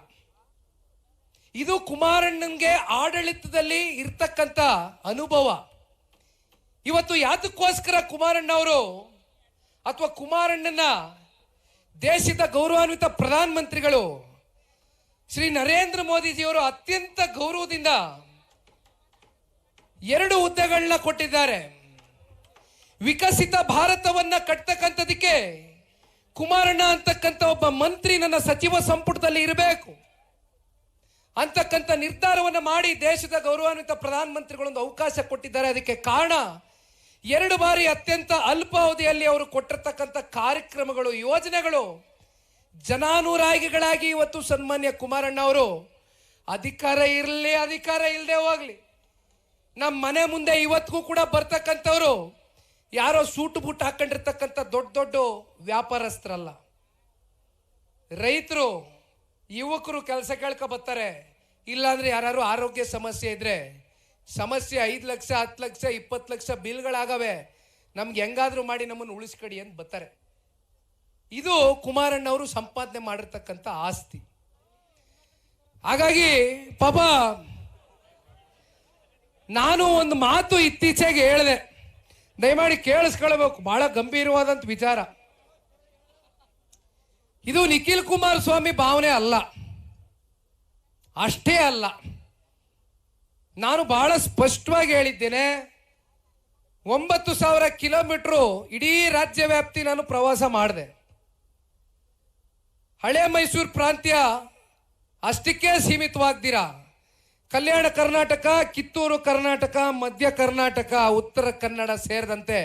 Speaker 1: ಇದು ಕುಮಾರಣ್ಣನ್ಗೆ ಆಡಳಿತದಲ್ಲಿ ಇರ್ತಕ್ಕಂಥ ಅನುಭವ. ಇವತ್ತು ಯಾತಕ್ಕೋಸ್ಕರ ಕುಮಾರಣ್ಣ ಅವರು ಅಥವಾ ಕುಮಾರಣ್ಣನ ದೇಶದ ಗೌರವಾನ್ವಿತ ಪ್ರಧಾನಮಂತ್ರಿಗಳು ಶ್ರೀ ನರೇಂದ್ರ ಮೋದಿಜಿಯವರು ಅತ್ಯಂತ ಗೌರವದಿಂದ 2 ಹುದ್ದೆಗಳನ್ನ ಕೊಟ್ಟಿದ್ದಾರೆ. ವಿಕಸಿತ ಭಾರತವನ್ನ ಕಟ್ತಕ್ಕಂಥದಕ್ಕೆ ಕುಮಾರಣ್ಣ ಅಂತಕ್ಕಂಥ ಒಬ್ಬ ಮಂತ್ರಿ ನನ್ನ ಸಚಿವ ಸಂಪುಟದಲ್ಲಿ ಇರಬೇಕು ಅಂತಕ್ಕಂಥ ನಿರ್ಧಾರವನ್ನು ಮಾಡಿ ದೇಶದ ಗೌರವಾನ್ವಿತ ಪ್ರಧಾನಮಂತ್ರಿಗಳೊಂದು ಅವಕಾಶ ಕೊಟ್ಟಿದ್ದಾರೆ. ಅದಕ್ಕೆ ಕಾರಣ 2 ಬಾರಿ ಅತ್ಯಂತ ಅಲ್ಪಾವಧಿಯಲ್ಲಿ ಅವರು ಕೊಟ್ಟಿರ್ತಕ್ಕಂಥ ಕಾರ್ಯಕ್ರಮಗಳು, ಯೋಜನೆಗಳು ಜನಾನುರಾಗಿಗಳಾಗಿ ಇವತ್ತು ಸನ್ಮಾನ್ಯ ಕುಮಾರಣ್ಣ ಅವರು ಅಧಿಕಾರ ಇರಲಿ ಅಧಿಕಾರ ಇಲ್ಲದೆ ಹೋಗ್ಲಿ ನಮ್ಮ ಮನೆ ಮುಂದೆ ಇವತ್ತಿಗೂ ಕೂಡ ಬರ್ತಕ್ಕಂಥವ್ರು ಯಾರೋ ಸೂಟು ಬೂಟ್ ಹಾಕೊಂಡಿರ್ತಕ್ಕಂಥ ದೊಡ್ಡ ದೊಡ್ಡ ವ್ಯಾಪಾರಸ್ಥರಲ್ಲ. ರೈತರು, ಯುವಕರು ಕೆಲಸ ಕೇಳ್ಕೊ ಬರ್ತಾರೆ. ಇಲ್ಲಾಂದ್ರೆ ಯಾರು ಆರೋಗ್ಯ ಸಮಸ್ಯೆ ಇದ್ರೆ ಸಮಸ್ಯೆ 5 ಲಕ್ಷ 10 ಲಕ್ಷ 20 ಲಕ್ಷ ಬಿಲ್ಗಳಾಗವೆ, ನಮ್ಗೆ ಹೆಂಗಾದ್ರೂ ಮಾಡಿ ನಮ್ಮನ್ನು ಉಳಿಸ್ಕಡಿ ಅಂತ ಬರ್ತಾರೆ. ಇದು ಕುಮಾರಣ್ಣವರು ಸಂಪಾದನೆ ಮಾಡಿರ್ತಕ್ಕಂಥ ಆಸ್ತಿ. ಹಾಗಾಗಿ ಪಾಪ ನಾನು ಒಂದು ಮಾತು ಇತ್ತೀಚೆಗೆ ಹೇಳಿದೆ, ದಯಮಾಡಿ ಕೇಳಿಸ್ಕೊಳ್ಬೇಕು, ಬಹಳ ಗಂಭೀರವಾದಂತ ವಿಚಾರ. ಇದು ನಿಖಿಲ್ ಕುಮಾರಸ್ವಾಮಿ ಭಾವನೆ ಅಲ್ಲ, ಅಷ್ಟೇ ಅಲ್ಲ. ನಾನು ಬಹಳ ಸ್ಪಷ್ಟವಾಗಿ ಹೇಳಿದ್ದೇನೆ, 9,000 ಕಿಲೋಮೀಟರ್ ಇಡೀ ರಾಜ್ಯ ವ್ಯಾಪ್ತಿ ನಾನು ಪ್ರವಾಸ ಮಾಡಿದೆ. ಹಳೆ ಮೈಸೂರು ಪ್ರಾಂತ್ಯ ಅಷ್ಟಕ್ಕೆ ಸೀಮಿತವಾಗ್ದಿರ ಕಲ್ಯಾಣ ಕರ್ನಾಟಕ, ಕಿತ್ತೂರು ಕರ್ನಾಟಕ, ಮಧ್ಯ ಕರ್ನಾಟಕ, ಉತ್ತರ ಕನ್ನಡ ಸೇರಿದಂತೆ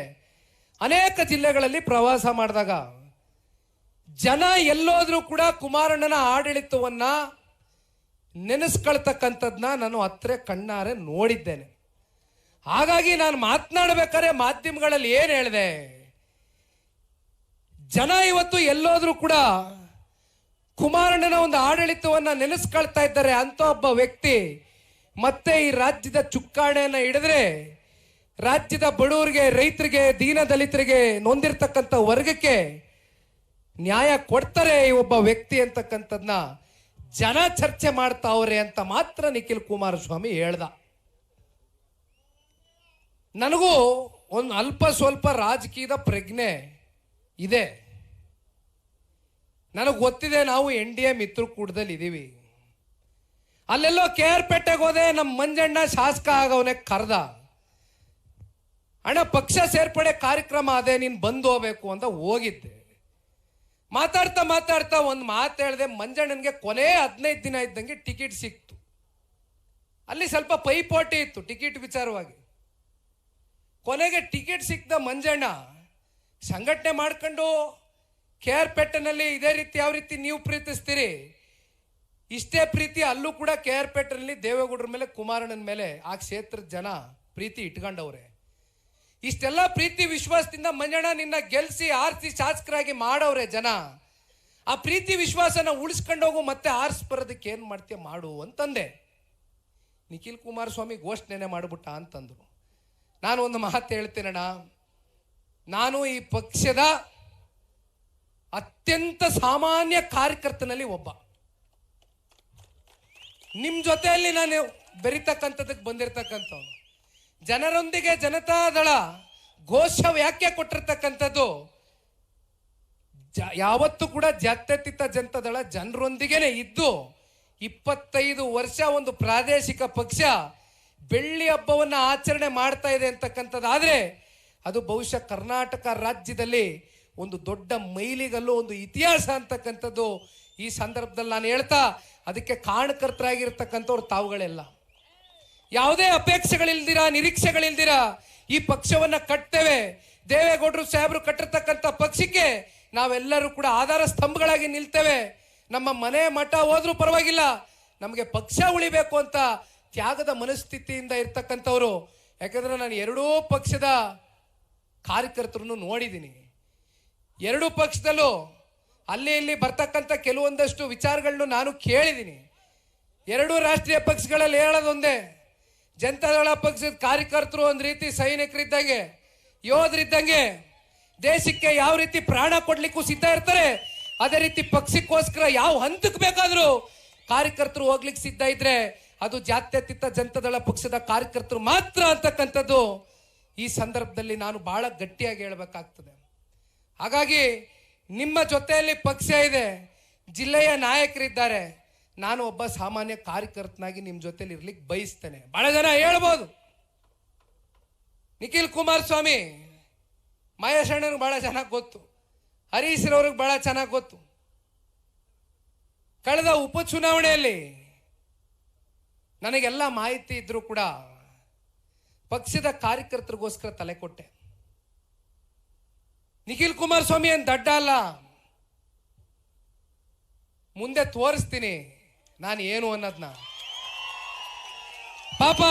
Speaker 1: ಅನೇಕ ಜಿಲ್ಲೆಗಳಲ್ಲಿ ಪ್ರವಾಸ ಮಾಡಿದಾಗ ಜನ ಎಲ್ಲೋದ್ರೂ ಕೂಡ ಕುಮಾರಣ್ಣನ ಆಡಳಿತವನ್ನ ನೆನೆಸ್ಕೊಳ್ತಕ್ಕಂಥದ್ನ ನಾನು ಹತ್ರ ಕಣ್ಣಾರೆ ನೋಡಿದ್ದೇನೆ. ಹಾಗಾಗಿ ನಾನು ಮಾತನಾಡಬೇಕಾದ್ರೆ ಮಾಧ್ಯಮಗಳಲ್ಲಿ ಏನು ಹೇಳಿದೆ, ಜನ ಇವತ್ತು ಎಲ್ಲೋದ್ರೂ ಕೂಡ ಕುಮಾರಣ್ಣನ ಒಂದು ಆಡಳಿತವನ್ನ ನೆನೆಸ್ಕೊಳ್ತಾ ಇದ್ದಾರೆ. ಅಂತ ಒಬ್ಬ ವ್ಯಕ್ತಿ ಮತ್ತೆ ಈ ರಾಜ್ಯದ ಚುಕ್ಕಾಣಿಯನ್ನ ಹಿಡಿದ್ರೆ ರಾಜ್ಯದ ಬಡವರಿಗೆ, ರೈತರಿಗೆ, ದೀನ ದಲಿತರಿಗೆ, ನೊಂದಿರ್ತಕ್ಕಂಥ ವರ್ಗಕ್ಕೆ ನ್ಯಾಯ ಕೊಡ್ತಾರೆ ಈ ಒಬ್ಬ ವ್ಯಕ್ತಿ ಅಂತಕ್ಕಂಥದ್ನ ಜನ ಚರ್ಚೆ ಮಾಡ್ತಾವ್ರೆ ಅಂತ ಮಾತ್ರ ನಿಖಿಲ್ ಕುಮಾರಸ್ವಾಮಿ ಹೇಳ್ದ. ನನಗೂ ಒಂದು ಅಲ್ಪ ಸ್ವಲ್ಪ ರಾಜಕೀಯದ ಪ್ರಜ್ಞೆ ಇದೆ. ನನಗೆ ಗೊತ್ತಿದೆ, ನಾವು NDA ಮಿತ್ರಕೂಟದಲ್ಲಿ ಇದ್ದೀವಿ. ಅಲ್ಲೆಲ್ಲೋ KR ಪೇಟೆಗೆ ಹೋದೆ, ನಮ್ಮ ಮಂಜಣ್ಣ ಶಾಸಕ ಆಗವನೆ ಕರ್ದ, ಅಣ್ಣ ಪಕ್ಷ ಸೇರ್ಪಡೆ ಕಾರ್ಯಕ್ರಮ ಅದೇ, ನೀನು ಬಂದು ಹೋಗ್ಬೇಕು ಅಂತ ಹೋಗಿದ್ದೆ. ಮಾತಾಡ್ತಾ ಮಾತಾಡ್ತಾ ಒಂದು ಮಾತು ಹೇಳಿದೆ, ಮಂಜಣ್ಣನಿಗೆ ಕೊನೆ 15 ದಿನ ಇದ್ದಂಗೆ ಟಿಕೆಟ್ ಸಿಕ್ತು. ಅಲ್ಲಿ ಸ್ವಲ್ಪ ಪೈಪೋಟಿ ಇತ್ತು ಟಿಕೆಟ್ ವಿಚಾರವಾಗಿ. ಕೊನೆಗೆ ಟಿಕೆಟ್ ಸಿಕ್ಕಿದ ಮಂಜಣ್ಣ ಸಂಘಟನೆ ಮಾಡ್ಕೊಂಡು KR ಪೇಟೆನಲ್ಲಿ ಇದೇ ರೀತಿ ಯಾವ ರೀತಿ ನೀವು ಪ್ರೀತಿಸ್ತೀರಿ, ಇಷ್ಟೇ ಪ್ರೀತಿ ಅಲ್ಲೂ ಕೂಡ KR ಪೇಟೆನಲ್ಲಿ ದೇವೇಗೌಡರ ಮೇಲೆ, ಕುಮಾರಣ್ಣನ ಮೇಲೆ ಆ ಕ್ಷೇತ್ರದ ಜನ ಪ್ರೀತಿ ಇಟ್ಕೊಂಡವ್ರೆ. ಇಷ್ಟೆಲ್ಲ ಪ್ರೀತಿ ವಿಶ್ವಾಸದಿಂದ ಮಂಜಣ್ಣ ನಿನ್ನ ಗೆಲ್ಸಿ ಆರಿಸಿ ಶಾಸಕರಾಗಿ ಮಾಡವ್ರೆ ಜನ. ಆ ಪ್ರೀತಿ ವಿಶ್ವಾಸನ ಉಳಿಸ್ಕೊಂಡೋಗು, ಮತ್ತೆ ಆರಿಸ್ಬರೋದಕ್ಕೆ ಏನ್ ಮಾಡ್ತೀಯ ಮಾಡು ಅಂತಂದೆ. ನಿಖಿಲ್ ಕುಮಾರಸ್ವಾಮಿ ಘೋಷಣೆನೆ ಮಾಡ್ಬಿಟ್ಟ ಅಂತಂದ್ರು. ನಾನು ಒಂದು ಮಾತು ಹೇಳ್ತೇನಣ್ಣ, ನಾನು ಈ ಪಕ್ಷದ ಅತ್ಯಂತ ಸಾಮಾನ್ಯ ಕಾರ್ಯಕರ್ತನಲ್ಲಿ ಒಬ್ಬ. ನಿಮ್ ಜೊತೆಯಲ್ಲಿ ನಾನು ಬೆರಿತಕ್ಕಂಥದಕ್ಕೆ ಬಂದಿರತಕ್ಕಂಥವ್ನು. ಜನರೊಂದಿಗೆ ಜನತಾದಳ ಘೋಷ ವ್ಯಾಖ್ಯೆ ಕೊಟ್ಟಿರ್ತಕ್ಕಂಥದ್ದು. ಯಾವತ್ತೂ ಕೂಡ ಜಾತ್ಯತೀತ ಜನತಾದಳ ಜನರೊಂದಿಗೆನೆ ಇದ್ದು 25 ವರ್ಷ ಒಂದು ಪ್ರಾದೇಶಿಕ ಪಕ್ಷ ಬೆಳ್ಳಿ ಹಬ್ಬವನ್ನ ಆಚರಣೆ ಮಾಡ್ತಾ ಇದೆ ಅಂತಕ್ಕಂಥದ್ದಾದ್ರೆ ಅದು ಬಹುಶಃ ಕರ್ನಾಟಕ ರಾಜ್ಯದಲ್ಲಿ ಒಂದು ದೊಡ್ಡ ಮೈಲಿಗಲ್ಲು, ಒಂದು ಇತಿಹಾಸ ಅಂತಕ್ಕಂಥದ್ದು ಈ ಸಂದರ್ಭದಲ್ಲಿ ನಾನು ಹೇಳ್ತಾ, ಅದಕ್ಕೆ ಕಾರಣಕರ್ತರಾಗಿರ್ತಕ್ಕಂಥವ್ರು ತಾವುಗಳೆಲ್ಲ. ಯಾವುದೇ ಅಪೇಕ್ಷೆಗಳಿಲ್ದಿರ, ನಿರೀಕ್ಷೆಗಳಿಲ್ದಿರ ಈ ಪಕ್ಷವನ್ನ ಕಟ್ತೇವೆ, ದೇವೇಗೌಡರು ಸಾಹೇಬರು ಕಟ್ಟಿರ್ತಕ್ಕಂಥ ಪಕ್ಷಕ್ಕೆ ನಾವೆಲ್ಲರೂ ಕೂಡ ಆಧಾರ ಸ್ತಂಭಗಳಾಗಿ ನಿಲ್ತೇವೆ. ನಮ್ಮ ಮನೆ ಮಠ ಹೋದ್ರೂ ಪರವಾಗಿಲ್ಲ, ನಮಗೆ ಪಕ್ಷ ಉಳಿಬೇಕು ಅಂತ ತ್ಯಾಗದ ಮನಸ್ಥಿತಿಯಿಂದ ಇರ್ತಕ್ಕಂಥವ್ರು. ಯಾಕಂದ್ರೆ ನಾನು ಎರಡೂ ಪಕ್ಷದ ಕಾರ್ಯಕರ್ತರನ್ನು ನೋಡಿದ್ದೀನಿ. ಎರಡೂ ಪಕ್ಷದಲ್ಲೂ ಅಲ್ಲಿ ಇಲ್ಲಿ ಬರ್ತಕ್ಕಂಥ ಕೆಲವೊಂದಷ್ಟು ವಿಚಾರಗಳನ್ನು ನಾನು ಕೇಳಿದ್ದೀನಿ. ಎರಡೂ ರಾಷ್ಟ್ರೀಯ ಪಕ್ಷಗಳಲ್ಲಿ ಹೇಳೋದೊಂದೇ, ಜನತಾದಳ ಪಕ್ಷದ ಕಾರ್ಯಕರ್ತರು ಒಂದು ರೀತಿ ಸೈನಿಕರಿದ್ದಂಗೆ, ಯೋಧರಿದ್ದಂಗೆ, ದೇಶಕ್ಕೆ ಯಾವ ರೀತಿ ಪ್ರಾಣ ಕೊಡ್ಲಿಕ್ಕೂ ಸಿದ್ಧ ಇರ್ತಾರೆ, ಅದೇ ರೀತಿ ಪಕ್ಷಕ್ಕೋಸ್ಕರ ಯಾವ ಹಂತಕ್ಕೆ ಬೇಕಾದರೂ ಕಾರ್ಯಕರ್ತರು ಹೋಗ್ಲಿಕ್ಕೆ ಸಿದ್ಧ ಇದ್ರೆ ಅದು ಜಾತ್ಯತೀತ ಜನತಾದಳ ಪಕ್ಷದ ಕಾರ್ಯಕರ್ತರು ಮಾತ್ರ ಅಂತಕ್ಕಂಥದ್ದು ಈ ಸಂದರ್ಭದಲ್ಲಿ ನಾನು ಬಹಳ ಗಟ್ಟಿಯಾಗಿ ಹೇಳಬೇಕಾಗ್ತದೆ. ಹಾಗಾಗಿ ನಿಮ್ಮ ಜೊತೆಯಲ್ಲಿ ಪಕ್ಷ ಇದೆ, ಜಿಲ್ಲೆಯ ನಾಯಕರಿದ್ದಾರೆ, ನಾನು ಒಬ್ಬ ಸಾಮಾನ್ಯ ಕಾರ್ಯಕರ್ತನಾಗಿ ನಿಮ್ಮ ಜೊತೆಲಿ ಇರ್ಲಿಕ್ಕೆ ಬಯಸ್ತೇನೆ. ಬಹಳ ಜನ ಹೇಳ್ಬೋದು, ನಿಖಿಲ್ ಕುಮಾರಸ್ವಾಮಿ ಮಹೇಶ್ ಅಣ್ಣನಿಗೆ ಬಹಳ ಚೆನ್ನಾಗಿ ಗೊತ್ತು, ಹರೀಶ್ ರವ್ರಿಗೆ ಬಹಳ ಚೆನ್ನಾಗಿ ಗೊತ್ತು. ಕಳೆದ ಉಪಚುನಾವಣೆಯಲ್ಲಿ ನನಗೆಲ್ಲ ಮಾಹಿತಿ ಇದ್ರೂ ಕೂಡ ಪಕ್ಷದ ಕಾರ್ಯಕರ್ತರಿಗೋಸ್ಕರ ತಲೆ ಕೊಟ್ಟೆ. ನಿಖಿಲ್ ಕುಮಾರಸ್ವಾಮಿ ಏನ್ ದಡ್ಡ ಅಲ್ಲ, ಮುಂದೆ ತೋರಿಸ್ತೀನಿ ನಾನು ಏನು ಅನ್ನೋದನ್ನ. ಪಾಪ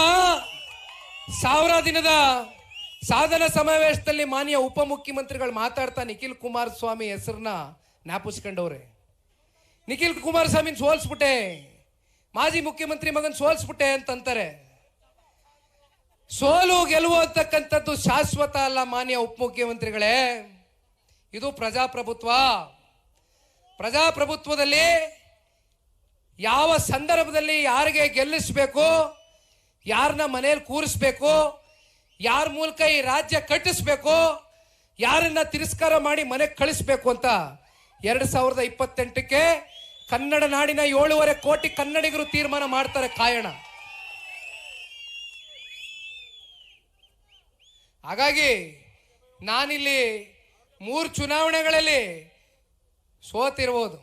Speaker 1: 1000 ದಿನದ ಸಾಧನ ಸಮಾವೇಶದಲ್ಲಿ ಮಾನ್ಯ ಉಪಮುಖ್ಯಮಂತ್ರಿಗಳು ಮಾತಾಡ್ತಾ ನಿಖಿಲ್ ಕುಮಾರಸ್ವಾಮಿ ಹೆಸರನ್ನ ಜ್ಞಾಪಿಸ್ಕೊಂಡವ್ರೆ. ನಿಖಿಲ್ ಕುಮಾರಸ್ವಾಮಿನ ಸೋಲ್ಸ್ಬಿಟ್ಟೆ, ಮಾಜಿ ಮುಖ್ಯಮಂತ್ರಿ ಮಗನ್ ಸೋಲ್ಸ್ಬಿಟ್ಟೆ ಅಂತಂತಾರೆ. ಸೋಲು ಗೆಲುವು ಅಂತಕ್ಕಂಥದ್ದು ಶಾಶ್ವತ ಅಲ್ಲ ಮಾನ್ಯ ಉಪಮುಖ್ಯಮಂತ್ರಿಗಳೇ, ಇದು ಪ್ರಜಾಪ್ರಭುತ್ವ. ಪ್ರಜಾಪ್ರಭುತ್ವದಲ್ಲಿ ಯಾವ ಸಂದರ್ಭದಲ್ಲಿ ಯಾರಿಗೆ ಗೆಲ್ಲಿಸ್ಬೇಕು, ಯಾರನ್ನ ಮನೆಯಲ್ಲಿ ಕೂರಿಸ್ಬೇಕು, ಯಾರ ಮೂಲಕ ಈ ರಾಜ್ಯ ಕಟ್ಟಿಸ್ಬೇಕು, ಯಾರನ್ನ ತಿರಸ್ಕಾರ ಮಾಡಿ ಮನೆಗೆ ಕಳಿಸ್ಬೇಕು ಅಂತ 2028ಕ್ಕೆ ಕನ್ನಡ ನಾಡಿನ 7.5 ಕೋಟಿ ಕನ್ನಡಿಗರು ತೀರ್ಮಾನ ಮಾಡ್ತಾರೆ. ಕಾಯೋಣ. ಹಾಗಾಗಿ ನಾನಿಲ್ಲಿ 3 ಚುನಾವಣೆಗಳಲ್ಲಿ ಸೋತಿರ್ಬೋದು.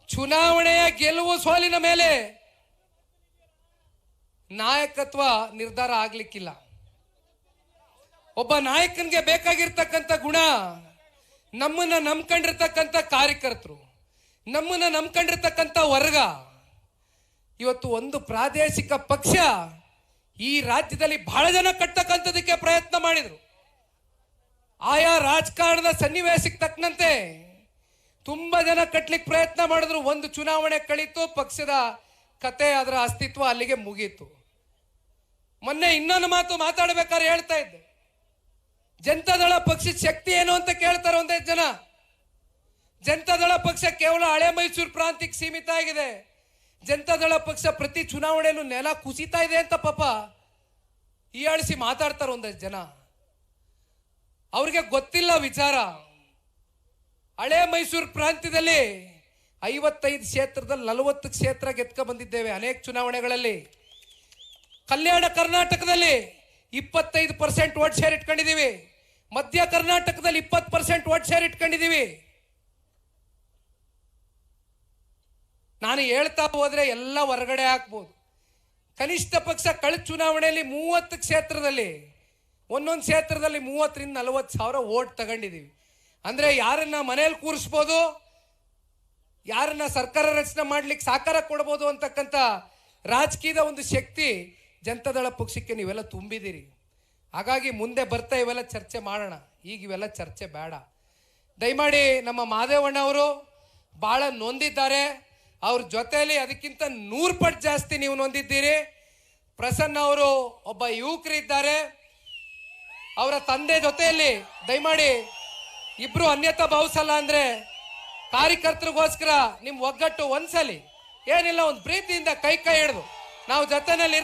Speaker 1: ಚುನಾವಣೆಯ ಗೆಲುವು ಸೋಲಿನ ಮೇಲೆ ನಾಯಕತ್ವ ನಿರ್ಧಾರ ಆಗ್ಲಿಕ್ಕಿಲ್ಲ. ಒಬ್ಬ ನಾಯಕನಿಗೆ ಬೇಕಾಗಿರ್ತಕ್ಕಂಥ ಗುಣ, ನಮ್ಮನ್ನ ನಂಬ್ಕೊಂಡಿರ್ತಕ್ಕಂಥ ಕಾರ್ಯಕರ್ತರು, ನಮ್ಮನ್ನ ನಂಬ್ಕೊಂಡಿರ್ತಕ್ಕಂಥ ವರ್ಗ. ಇವತ್ತು ಒಂದು ಪ್ರಾದೇಶಿಕ ಪಕ್ಷ ಈ ರಾಜ್ಯದಲ್ಲಿ ಬಹಳ ಜನ ಕಟ್ಟತಕ್ಕಂಥದಕ್ಕೆ ಪ್ರಯತ್ನ ಮಾಡಿದ್ರು. ಆಯಾ ರಾಜಕಾರಣದ ಸನ್ನಿವೇಶಕ್ಕೆ ತಕ್ಕಂತೆ ತುಂಬಾ ಜನ ಕಟ್ಲಿಕ್ಕೆ ಪ್ರಯತ್ನ ಮಾಡಿದ್ರು. ಒಂದು ಚುನಾವಣೆ ಕಳೀತು, ಪಕ್ಷದ ಕತೆ, ಅದರ ಅಸ್ತಿತ್ವ ಅಲ್ಲಿಗೆ ಮುಗೀತು. ಮೊನ್ನೆ ಇನ್ನೊಂದು ಮಾತು ಮಾತಾಡಬೇಕಾದ್ರೆ ಹೇಳ್ತಾ ಇದ್ದೆ, ಜನತಾದಳ ಪಕ್ಷದ ಶಕ್ತಿ ಏನು ಅಂತ ಕೇಳ್ತಾರೆ ಒಂದೈದು ಜನ. ಜನತಾದಳ ಪಕ್ಷ ಕೇವಲ ಹಳೆ ಮೈಸೂರು ಪ್ರಾಂತ್ಯಕ್ಕೆ ಸೀಮಿತ ಆಗಿದೆ. ಜನತಾದಳ ಪಕ್ಷ ಪ್ರತಿ ಚುನಾವಣೆಯಲ್ಲೂ ನೆಲ ಕುಸಿತಾ ಇದೆ ಅಂತ ಪಾಪ ಹೀಯಾಳಿಸಿ ಮಾತಾಡ್ತಾರೆ ಒಂದಷ್ಟು ಜನ. ಅವ್ರಿಗೆ ಗೊತ್ತಿಲ್ಲ ವಿಚಾರ. ಹಳೆ ಮೈಸೂರು ಪ್ರಾಂತ್ಯದಲ್ಲಿ 55 ಕ್ಷೇತ್ರದಲ್ಲಿ 40 ಕ್ಷೇತ್ರ ಗೆದ್ಕ ಬಂದಿದ್ದೇವೆ ಅನೇಕ ಚುನಾವಣೆಗಳಲ್ಲಿ. ಕಲ್ಯಾಣ ಕರ್ನಾಟಕದಲ್ಲಿ 25% ವೋಟ್ ಶೇರ್ ಇಟ್ಕೊಂಡಿದ್ದೀವಿ. ಮಧ್ಯ ಕರ್ನಾಟಕದಲ್ಲಿ 20% ವೋಟ್ ಶೇರ್ ಇಟ್ಕೊಂಡಿದ್ದೀವಿ. ನಾನು ಹೇಳ್ತಾ ಹೋದ್ರೆ ಎಲ್ಲ ಹೊರಗಡೆ ಹಾಕ್ಬೋದು. ಕನಿಷ್ಠ ಪಕ್ಷ ಕಳೆದ ಚುನಾವಣೆಯಲ್ಲಿ 30 ಕ್ಷೇತ್ರದಲ್ಲಿ, ಒಂದೊಂದು ಕ್ಷೇತ್ರದಲ್ಲಿ 30 ರಿಂದ 40 ಸಾವಿರ ವೋಟ್ ತಗೊಂಡಿದ್ದೀವಿ. ಅಂದ್ರೆ ಯಾರನ್ನ ಮನೇಲಿ ಕೂರಿಸ್ಬೋದು, ಯಾರನ್ನ ಸರ್ಕಾರ ರಚನೆ ಮಾಡ್ಲಿಕ್ಕೆ ಸಾಕಾರ ಕೊಡ್ಬೋದು ಅಂತಕ್ಕಂಥ ರಾಜಕೀಯದ ಒಂದು ಶಕ್ತಿ ಜನತಾದಳ ಪಕ್ಷಕ್ಕೆ ನೀವೆಲ್ಲ ತುಂಬಿದ್ದೀರಿ. ಹಾಗಾಗಿ ಮುಂದೆ ಬರ್ತಾ ಇವೆಲ್ಲ ಚರ್ಚೆ ಮಾಡೋಣ, ಈಗ ಇವೆಲ್ಲ ಚರ್ಚೆ ಬೇಡ. ದಯಮಾಡಿ ನಮ್ಮ ಮಾದೇವಣ್ಣ ಅವರು ಬಹಳ ನೊಂದಿದ್ದಾರೆ. ಅವ್ರ ಜೊತೆಯಲ್ಲಿ ಅದಕ್ಕಿಂತ 100 ಪಟ್ಟು ಜಾಸ್ತಿ ನೀವು ನೊಂದಿದ್ದೀರಿ. ಪ್ರಸನ್ನ ಅವರು ಒಬ್ಬ ಯುವಕರಿದ್ದಾರೆ, ಅವರ ತಂದೆ ಜೊತೆಯಲ್ಲಿ ದಯಮಾಡಿ ಇಬ್ರು ಅನ್ಯತಾ ಭಾವಿಸಲ್ಲ. ಅಂದ್ರೆ ಕಾರ್ಯಕರ್ತರಿಗೋಸ್ಕರ ನಿಮ್ ಒಗ್ಗಟ್ಟು ಒಂದ್ಸಲಿ ಏನಿಲ್ಲ ಒಂದು ಪ್ರೀತಿಯಿಂದ ಕೈ ಹಿಡಿದು ನಾವು ಜೊತೆನಲ್ಲಿ